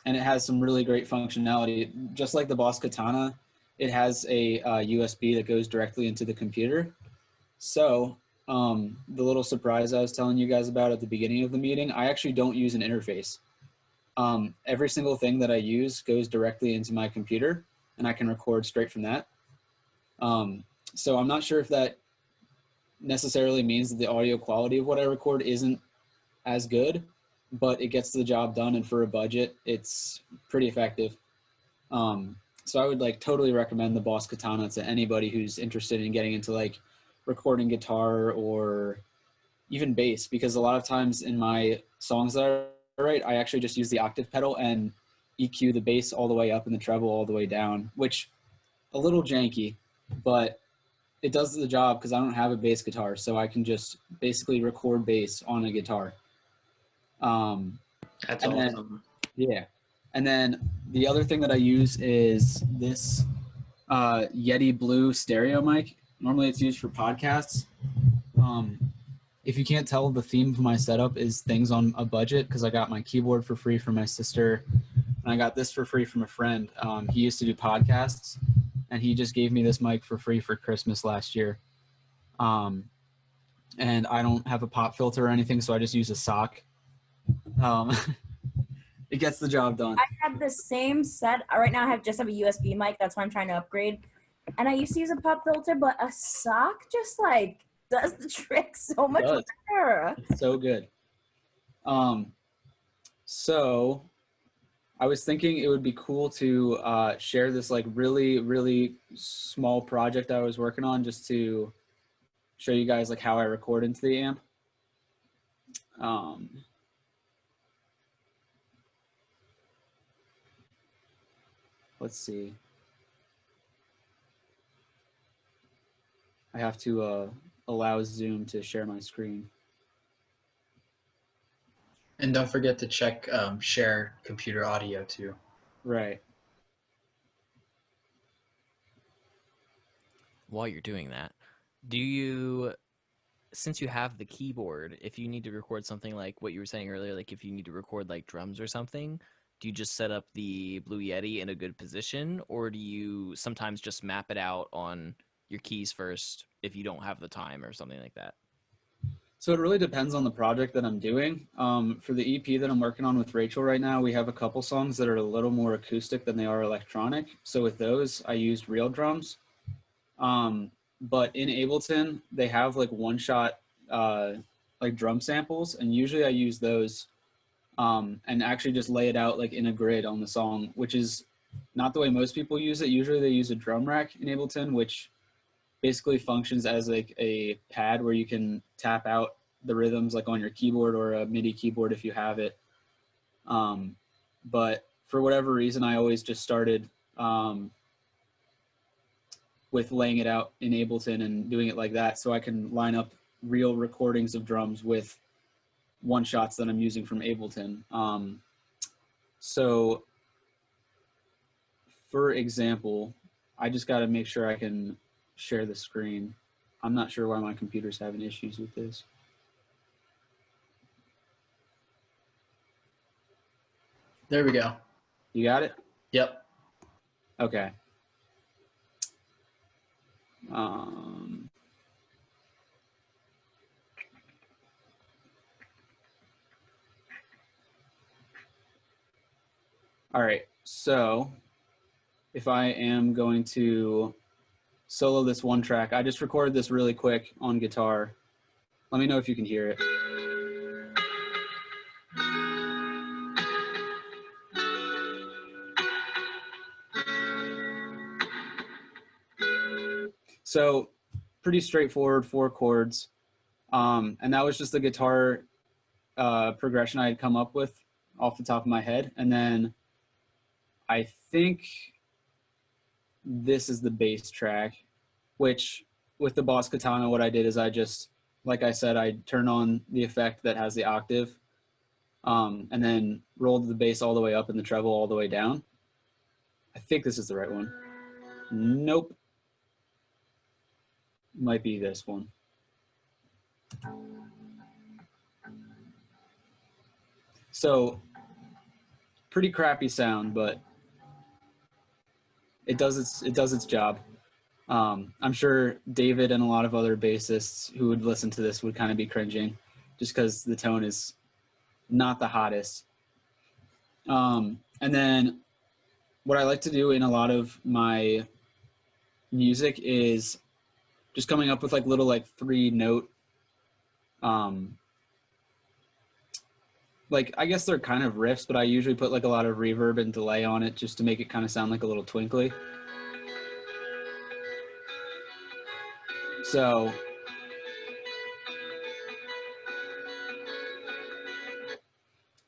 it has some really great functionality. Just like the Boss Katana, it has a USB that goes directly into the computer. So the little surprise I was telling you guys about at the beginning of the meeting, I actually don't use an interface. Every single thing that I use goes directly into my computer, and I can record straight from that. So I'm not sure if that necessarily means that the audio quality of what I record isn't as good, but it gets the job done, and for a budget, it's pretty effective. So I would like totally recommend the Boss Katana to anybody who's interested in getting into like recording guitar or even bass, because a lot of times in my songs that I write, I actually just use the octave pedal and EQ the bass all the way up and the treble all the way down, which a little janky, but it does the job because I don't have a bass guitar, so I can just basically record bass on a guitar. That's And then- awesome. Yeah. And then the other thing that I use is this Yeti Blue stereo mic. Normally it's used for podcasts. If you can't tell, the theme of my setup is things on a budget because I got my keyboard for free from my sister, and I got this for free from a friend. He used to do podcasts, and he just gave me this mic for free for Christmas last year. And I don't have a pop filter or anything, so I just use a sock. It gets the job done. I had the same set. Right now I just have a USB mic. That's why I'm trying to upgrade. And I used to use a pop filter, but a sock just like does the trick so much Does. better. It's so good. So I was thinking it would be cool to share this like really, really small project I was working on just to show you guys like how I record into the amp. Let's see. I have to allow Zoom to share my screen. And don't forget to check share computer audio too. Right. While you're doing that, do you, since you have the keyboard, if you need to record something like what you were saying earlier, like if you need to record like drums or something, do you just set up the Blue Yeti in a good position, or do you sometimes just map it out on your keys first if you don't have the time or something like that? So it really depends on the project that I'm doing. For the EP that I'm working on with Rachel right now, we have a couple songs that are a little more acoustic than they are electronic. So with those, I used real drums. But in Ableton, they have like one-shot like drum samples, and usually I use those and actually just lay it out like in a grid on the song, which is not the way most people use it. Usually they use a drum rack in Ableton, which basically functions as like a pad where you can tap out the rhythms like on your keyboard or a MIDI keyboard if you have it. But for whatever reason, I always just started with laying it out in Ableton and doing it like that so I can line up real recordings of drums with one shots that I'm using from Ableton. So for example, I just got to make sure I can share the screen. I'm not sure why my computer's having issues with this. There we go. You got it? Yep. Okay. All right, so if I am going to solo this one track, I just recorded this really quick on guitar. Let me know if you can hear it. So pretty straightforward, 4 chords. And that was just the guitar progression I had come up with off the top of my head. And then I think this is the bass track, which with the Boss Katana, what I did is I just, like I said, I turned on the effect that has the octave and then rolled the bass all the way up and the treble all the way down. I think this is the right one. Nope. Might be this one. So pretty crappy sound, but it does its job. I'm sure David and a lot of other bassists who would listen to this would kind of be cringing just because the tone is not the hottest. And then what I like to do in a lot of my music is just coming up with like little like 3-note like I guess they're kind of riffs, but I usually put like a lot of reverb and delay on it just to make it kind of sound like a little twinkly. So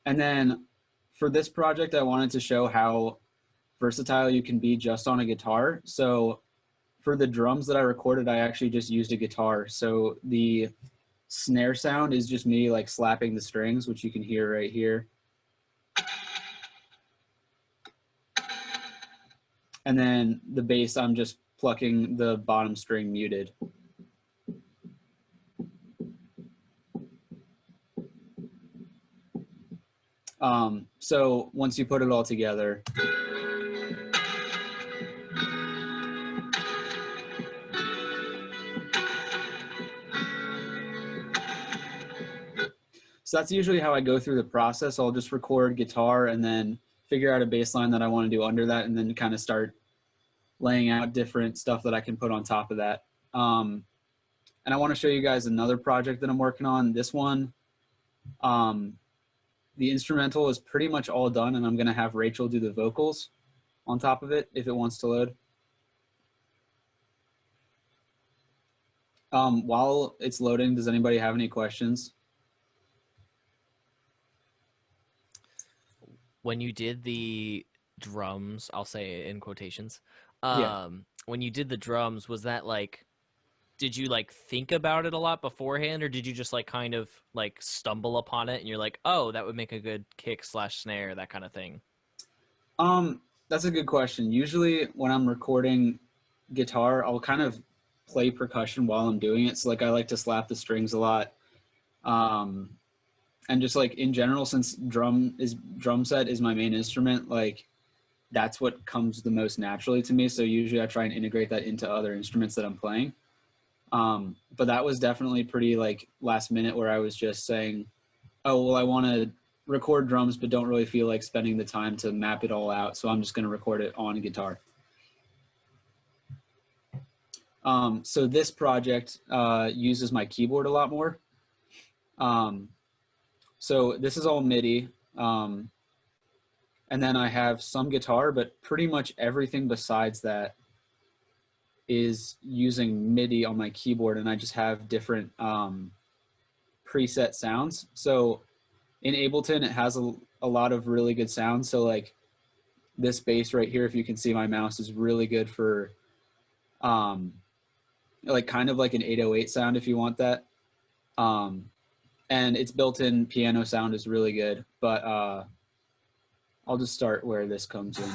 and then for this project, I wanted to show how versatile you can be just on a guitar. So for the drums that I recorded, I actually just used a guitar. So the snare sound is just me like slapping the strings, which you can hear right here. And then the bass, I'm just plucking the bottom string muted. So once you put it all together, so that's usually how I go through the process. I'll just record guitar and then figure out a bass line that I want to do under that, and then kind of start laying out different stuff that I can put on top of that. And I want to show you guys another project that I'm working on. This one, the instrumental is pretty much all done, and I'm going to have Rachel do the vocals on top of it if it wants to load. While it's loading, does anybody have any questions? When you did the drums, I'll say in quotations, Yeah. when you did the drums, was that like, did you like think about it a lot beforehand, or did you just like kind of like stumble upon it and you're like, oh, that would make a good kick / snare, that kind of thing? That's a good question. Usually when I'm recording guitar, I'll kind of play percussion while I'm doing it. So like I like to slap the strings a lot. And just like in general, since drum set is my main instrument, like that's what comes the most naturally to me. So usually I try and integrate that into other instruments that I'm playing. But that was definitely pretty like last minute, where I was just saying, oh, well, I want to record drums, but don't really feel like spending the time to map it all out. So I'm just going to record it on a guitar. So this project uses my keyboard a lot more. So this is all MIDI. And then I have some guitar, but pretty much everything besides that is using MIDI on my keyboard, and I just have different preset sounds. So in Ableton, it has a lot of really good sounds. So like this bass right here, if you can see my mouse, is really good for like kind of like an 808 sound if you want that. And its built-in piano sound is really good, but I'll just start where this comes in.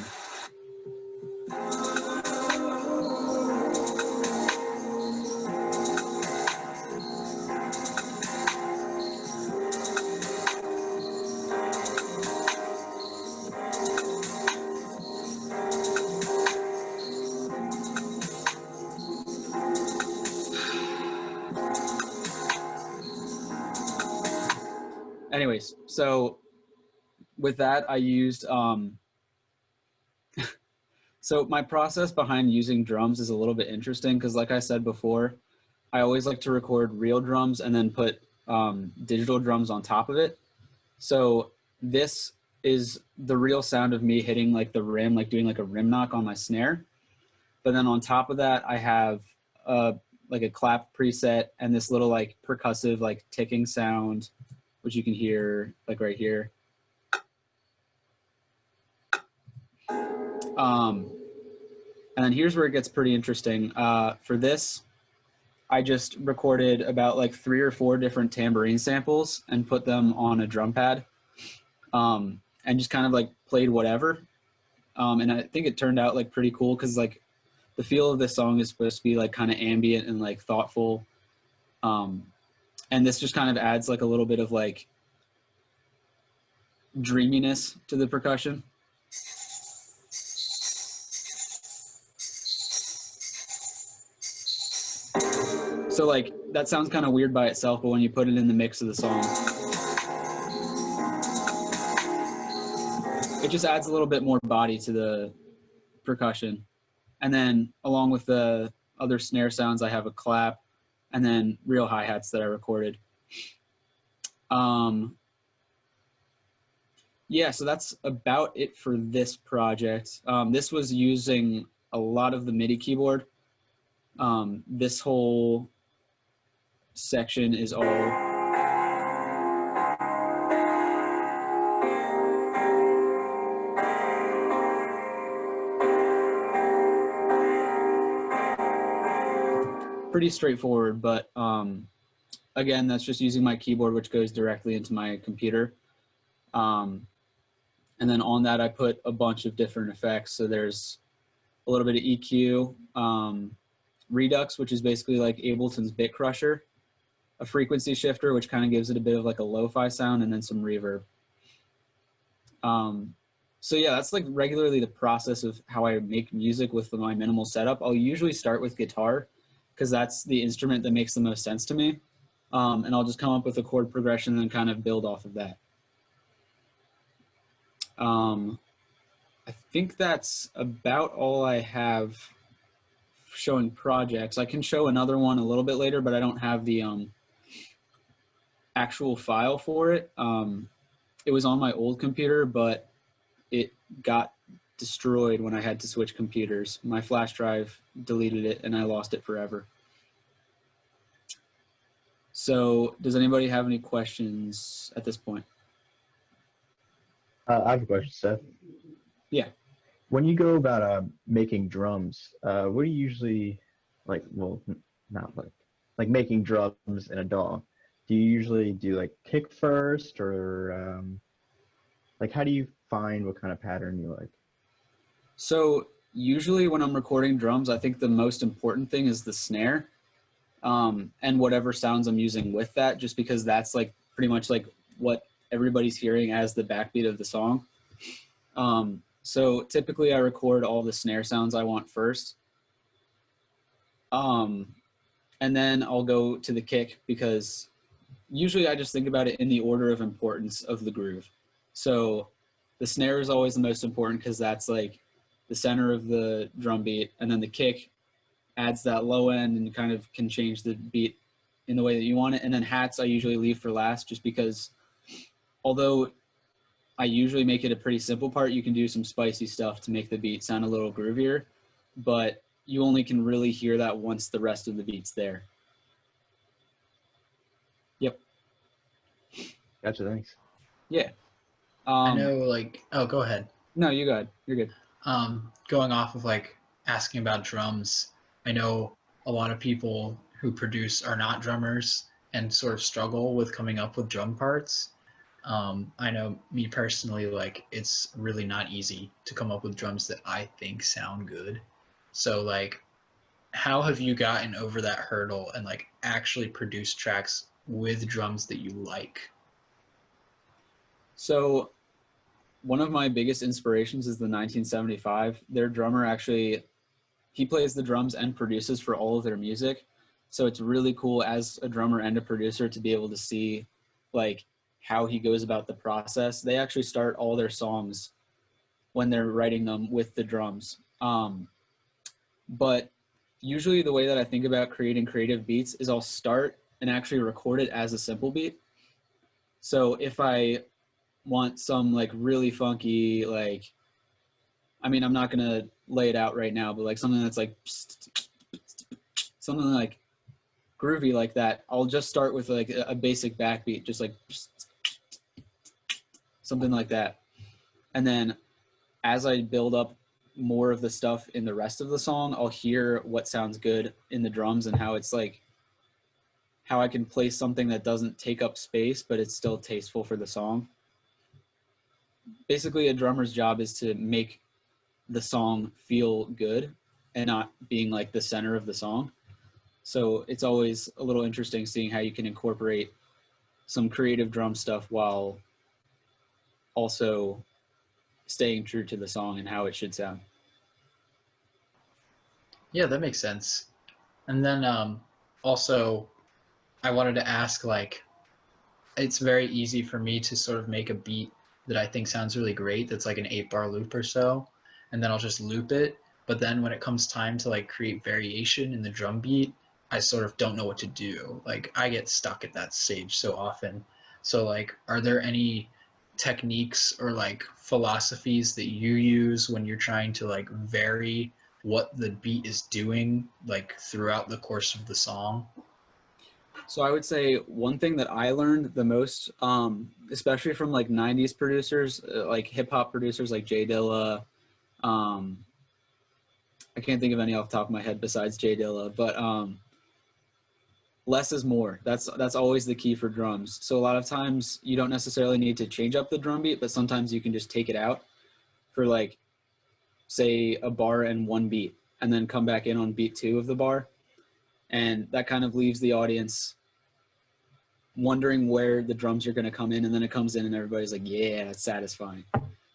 Anyways, so with that, I used, so my process behind using drums is a little bit interesting because like I said before, I always like to record real drums and then put digital drums on top of it. So this is the real sound of me hitting like the rim, like doing like a rim knock on my snare. But then on top of that, I have like a clap preset and this little like percussive like ticking sound, which you can hear like right here. And then here's where it gets pretty interesting. For this, I just recorded about like 3 or 4 different tambourine samples and put them on a drum pad, and just kind of like played whatever. And I think it turned out like pretty cool because like the feel of this song is supposed to be like kind of ambient and like thoughtful. And this just kind of adds like a little bit of like dreaminess to the percussion. So like that sounds kind of weird by itself, but when you put it in the mix of the song, it just adds a little bit more body to the percussion. And then along with the other snare sounds, I have a clap and then real hi-hats that I recorded. Yeah, so that's about it for this project. This was using a lot of the MIDI keyboard. This whole section is all pretty straightforward, but again, that's just using my keyboard, which goes directly into my computer. And then on that, I put a bunch of different effects. So there's a little bit of EQ, Redux, which is basically like Ableton's Bit Crusher, a frequency shifter, which kind of gives it a bit of like a lo-fi sound, and then some reverb. So yeah, that's like regularly the process of how I make music with my minimal setup. I'll usually start with guitar because that's the instrument that makes the most sense to me. And I'll just come up with a chord progression and then kind of build off of that. I think that's about all I have showing projects. I can show another one a little bit later, but I don't have the actual file for it. It was on my old computer, but it got destroyed when I had to switch computers. My flash drive deleted it and I lost it forever. So does anybody have any questions at this point? I have a question, Seth. Yeah. When you go about making drums, what do you usually like? Well, not like making drums in a DAW. Do you usually do like kick first, or like how do you find what kind of pattern you like? So usually when I'm recording drums, I think the most important thing is the snare, and whatever sounds I'm using with that, just because that's like pretty much like what everybody's hearing as the backbeat of the song. So typically I record all the snare sounds I want first. And then I'll go to the kick, because usually I just think about it in the order of importance of the groove. So the snare is always the most important because that's like the center of the drum beat, and then the kick adds that low end and kind of can change the beat in the way that you want it. And then hats I usually leave for last, just because although I usually make it a pretty simple part, you can do some spicy stuff to make the beat sound a little groovier, but you only can really hear that once the rest of the beat's there. Yep. Gotcha, thanks. Yeah. I know, like, oh, go ahead. No, you go ahead. You're good. Going off of like asking about drums, I know a lot of people who produce are not drummers and sort of struggle with coming up with drum parts. I know me personally, like it's really not easy to come up with drums that I think sound good. So like, how have you gotten over that hurdle and like actually produced tracks with drums that you like? So one of my biggest inspirations is the 1975. Their drummer actually, he plays the drums and produces for all of their music. So it's really cool as a drummer and a producer to be able to see like how he goes about the process. They actually start all their songs when they're writing them with the drums. But usually the way that I think about creating creative beats is I'll start and actually record it as a simple beat. So if I want some like really funky, like, I mean, I'm not gonna lay it out right now, but like something that's like something like groovy like that, I'll just start with like a basic backbeat, just like something like that. And then as I build up more of the stuff in the rest of the song, I'll hear what sounds good in the drums and how it's like, how I can place something that doesn't take up space, but it's still tasteful for the song. Basically, a drummer's job is to make the song feel good and not being like the center of the song. So it's always a little interesting seeing how you can incorporate some creative drum stuff while also staying true to the song and how it should sound. Yeah, that makes sense. And then also, I wanted to ask, like, it's very easy for me to sort of make a beat that I think sounds really great, that's like an 8-bar loop or so, and then I'll just loop it. But then when it comes time to like create variation in the drum beat, I sort of don't know what to do. Like I get stuck at that stage so often. So like, are there any techniques or like philosophies that you use when you're trying to like vary what the beat is doing like throughout the course of the song? So I would say one thing that I learned the most, especially from like 90s producers, like hip hop producers like J Dilla, I can't think of any off the top of my head besides J Dilla, but less is more. That's always the key for drums. So a lot of times you don't necessarily need to change up the drum beat, but sometimes you can just take it out for like, say, a bar and one beat, and then come back in on beat 2 of the bar. And that kind of leaves the audience wondering where the drums are going to come in, and then it comes in and everybody's like, yeah, it's satisfying.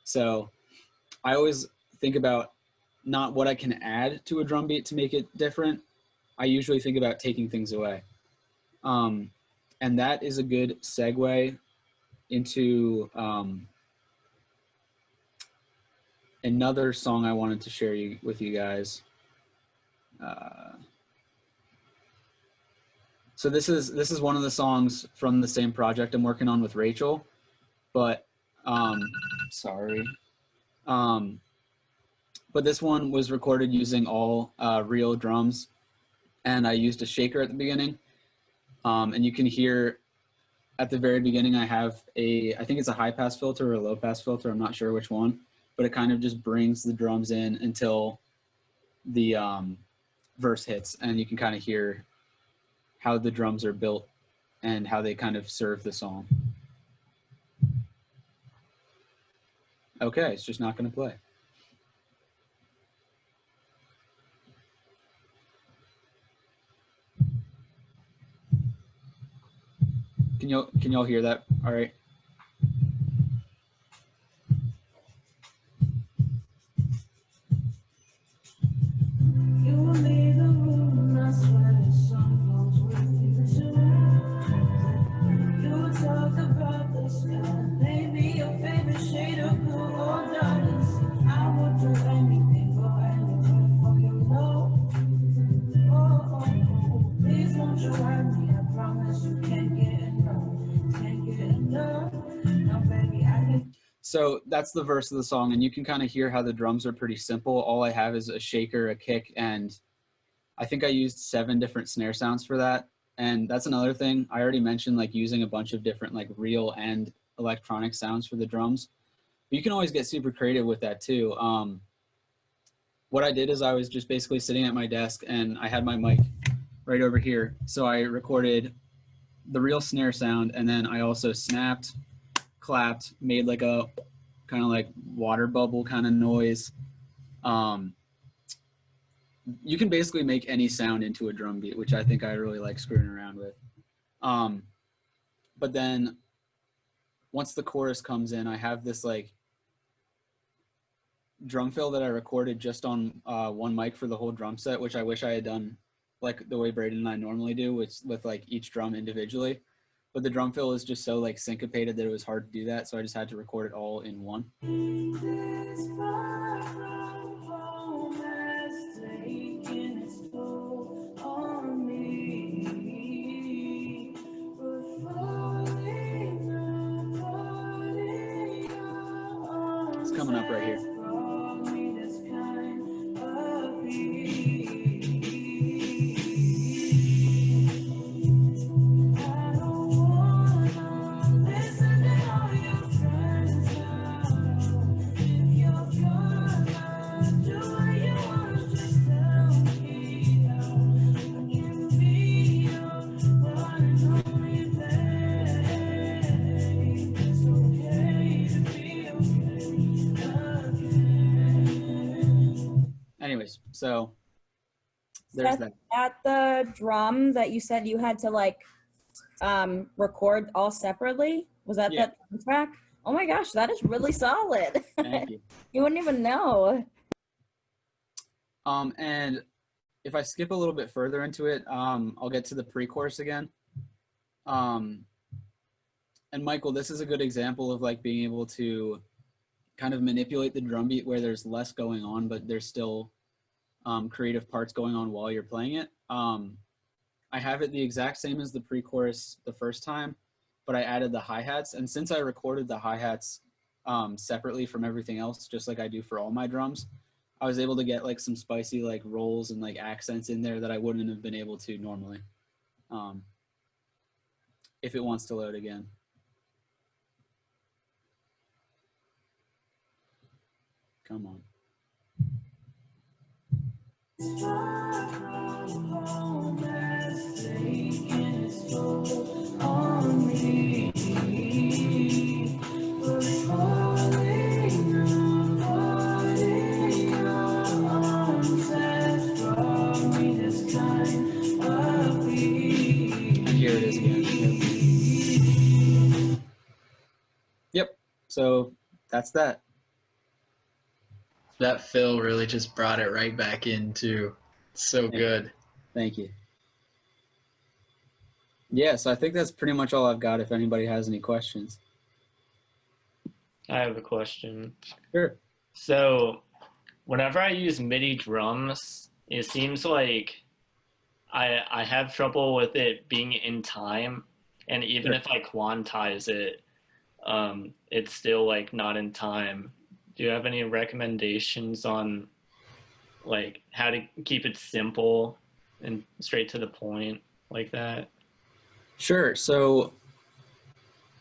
So I always think about not what I can add to a drum beat to make it different. I usually think about taking things away. And that is a good segue into another song I wanted to share with you guys. So this is one of the songs from the same project I'm working on with Rachel, but sorry. But this one was recorded using all real drums, and I used a shaker at the beginning. And you can hear at the very beginning, I have I think it's a high pass filter or a low pass filter. I'm not sure which one, but it kind of just brings the drums in until the verse hits, and you can kind of hear how the drums are built and how they kind of serve the song. Okay, it's just not going to play. Can y'all hear that? All right. So that's the verse of the song, and you can kind of hear how the drums are pretty simple. All I have is a shaker, a kick, and I think I used 7 different snare sounds for that. And that's another thing. I already mentioned like using a bunch of different like real and electronic sounds for the drums. But you can always get super creative with that too. What I did is I was just basically sitting at my desk and I had my mic right over here. So I recorded the real snare sound, and then I also snapped, clapped, made like a kind of like water bubble kind of noise. You can basically make any sound into a drum beat, which I think I really like screwing around with. But then once the chorus comes in, I have this like drum fill that I recorded just on one mic for the whole drum set, which I wish I had done like the way Braeden and I normally do, with like each drum individually. But the drum fill is just so like syncopated that it was hard to do that, so I just had to record it all in one. It's coming up right here. Anyways, so there's Seth, that. at the drum that you said you had to like record all separately, was that Yeah. that drum track? Oh my gosh, that is really solid. Thank you. You wouldn't even know. And if I skip a little bit further into it, I'll get to the pre-chorus again. And Michael, this is a good example of like being able to kind of manipulate the drum beat where there's less going on, but there's still creative parts going on while you're playing it. I have it the exact same as the pre-chorus the first time, but I added the hi-hats. And since I recorded the hi-hats separately from everything else, just like I do for all my drums, I was able to get like some spicy like rolls and like accents in there that I wouldn't have been able to normally. If it wants to load again. Come on. Here it is again. Yep. So that's that. That fill really just brought it right back into so good. Thank you. Yeah, so I think that's pretty much all I've got if anybody has any questions. I have a question. Sure. So, whenever I use MIDI drums, it seems like I have trouble with it being in time, and even if I quantize it, it's still like not in time. Do you have any recommendations on like how to keep it simple and straight to the point like that? Sure. So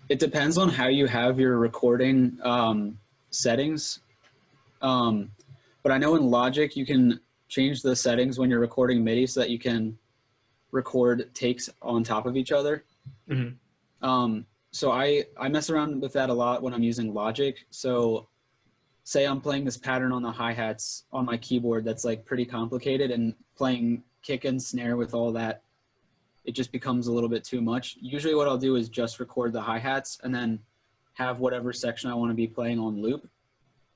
it depends on how you have your recording settings. But I know in Logic you can change the settings when you're recording MIDI so that you can record takes on top of each other. Mm-hmm. So I mess around with that a lot when I'm using Logic. So say I'm playing this pattern on the hi-hats on my keyboard that's like pretty complicated, and playing kick and snare with all that, it just becomes a little bit too much. Usually what I'll do is just record the hi-hats and then have whatever section I want to be playing on loop.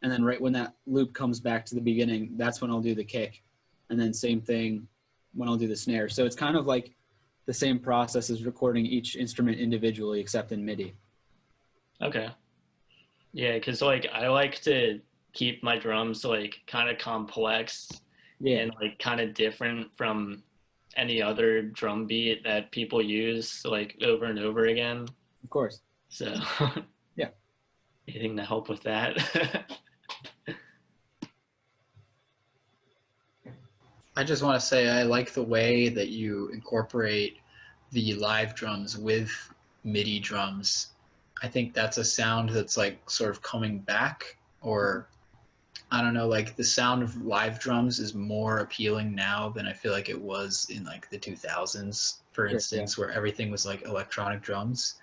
And then right when that loop comes back to the beginning, that's when I'll do the kick. And then same thing when I'll do the snare. So it's kind of like the same process as recording each instrument individually, except in MIDI. Okay. Yeah, because like I like to keep my drums like kind of complex and like kind of different from any other drum beat that people use like over and over again. Of course. So yeah. Anything to help with that? I just want to say I like the way that you incorporate the live drums with MIDI drums. I think that's a sound that's like sort of coming back, or I don't know, like the sound of live drums is more appealing now than I feel like it was in like the 2000s, for instance, where everything was like electronic drums.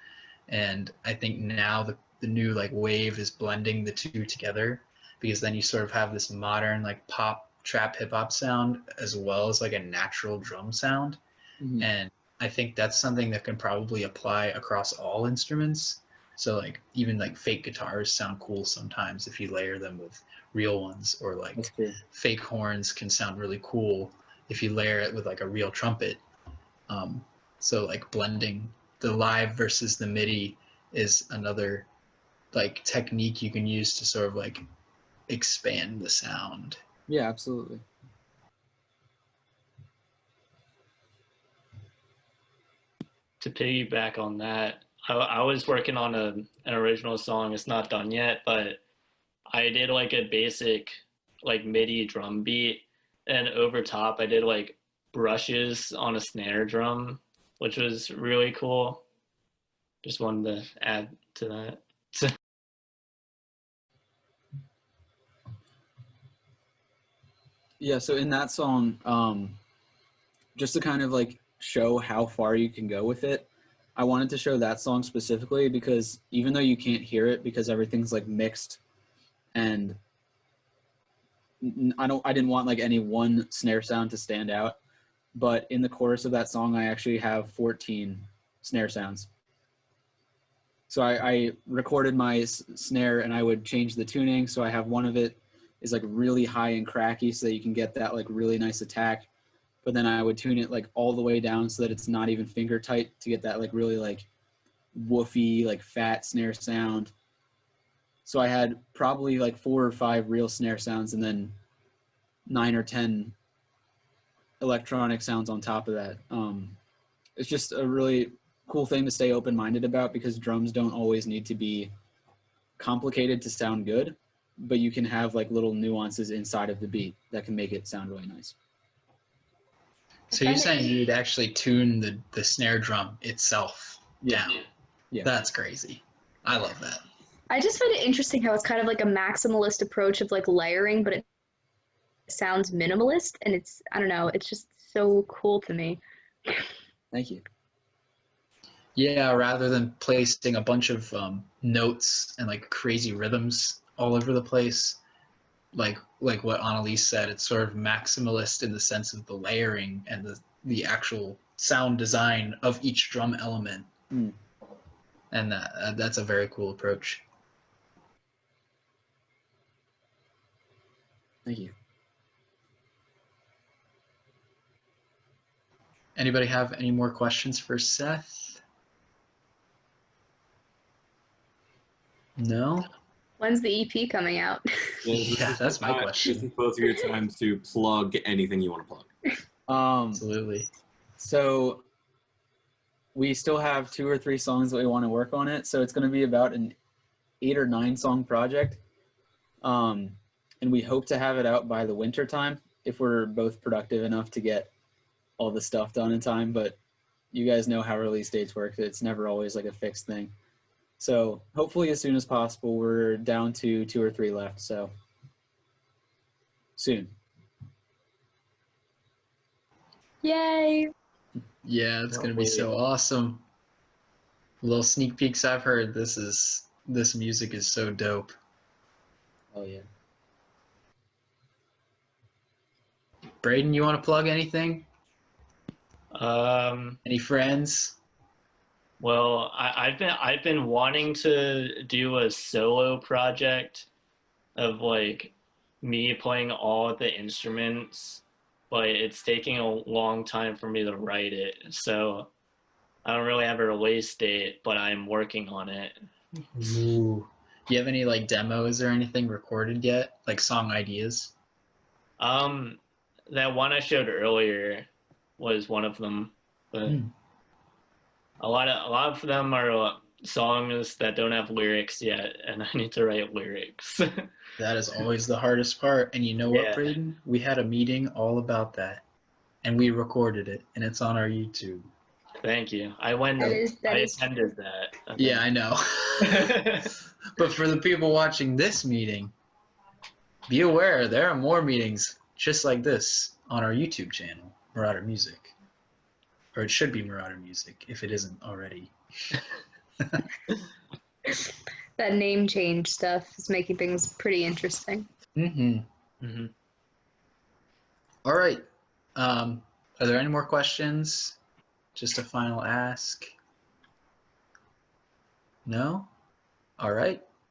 And I think now the new like wave is blending the two together, because then you sort of have this modern like pop trap hip hop sound as well as like a natural drum sound. Mm-hmm. And I think that's something that can probably apply across all instruments. So like even like fake guitars sound cool sometimes if you layer them with real ones, or like fake horns can sound really cool if you layer it with like a real trumpet. So like blending the live versus the MIDI is another like technique you can use to sort of like expand the sound. Yeah, absolutely. To piggyback on that, I was working on an original song. It's not done yet, but I did like a basic like MIDI drum beat, and over top I did like brushes on a snare drum, which was really cool. Just wanted to add to that. Yeah, so in that song, just to kind of like show how far you can go with it, I wanted to show that song specifically because even though you can't hear it because everything's like mixed, and I didn't want like any one snare sound to stand out, but in the chorus of that song I actually have 14 snare sounds. So I recorded my snare and I would change the tuning, so I have one of it is like really high and cracky so that you can get that like really nice attack. But then I would tune it like all the way down so that it's not even finger tight to get that like really like woofy, like fat snare sound. So I had probably like 4 or 5 real snare sounds and then 9 or 10 electronic sounds on top of that. It's just a really cool thing to stay open-minded about, because drums don't always need to be complicated to sound good, but you can have like little nuances inside of the beat that can make it sound really nice. So you're saying you'd actually tune the snare drum itself down? Yeah. That's crazy. I love that. I just find it interesting how it's kind of like a maximalist approach of like layering, but it sounds minimalist, and it's, I don't know, it's just so cool to me. Thank you. Yeah, rather than placing a bunch of notes and like crazy rhythms all over the place, like what Annalise said, it's sort of maximalist in the sense of the layering and the actual sound design of each drum element. Mm. And that's a very cool approach. Thank you. Anybody have any more questions for Seth? No? When's the EP coming out? Yeah, that's my question. This is both of your times to plug anything you want to plug. Absolutely. So we still have 2 or 3 songs that we want to work on it. So it's going to be about an 8 or 9 song project. And we hope to have it out by the winter time if we're both productive enough to get all the stuff done in time. But you guys know how release dates work. It's never always like a fixed thing. So hopefully as soon as possible. We're down to 2 or 3 left. So soon. Yay! Yeah, it's gonna be so awesome. Little sneak peeks I've heard. This music is so dope. Oh yeah. Braeden, you want to plug anything? Any friends? Well, I've been wanting to do a solo project of like me playing all the instruments, but it's taking a long time for me to write it. So I don't really have a release date, but I'm working on it. Ooh. Do you have any like demos or anything recorded yet? Like song ideas? That one I showed earlier was one of them, but a lot of them are songs that don't have lyrics yet, and I need to write lyrics. That is always the hardest part. And you know what, Yeah. Braeden? We had a meeting all about that. And we recorded it, and it's on our YouTube. Thank you. I attended that. Okay. Yeah, I know. But for the people watching this meeting, be aware there are more meetings just like this on our YouTube channel, Marauder Music. Or it should be Marauder Music if it isn't already. That name change stuff is making things pretty interesting. All right. Are there any more questions? Just a final ask? No? All right.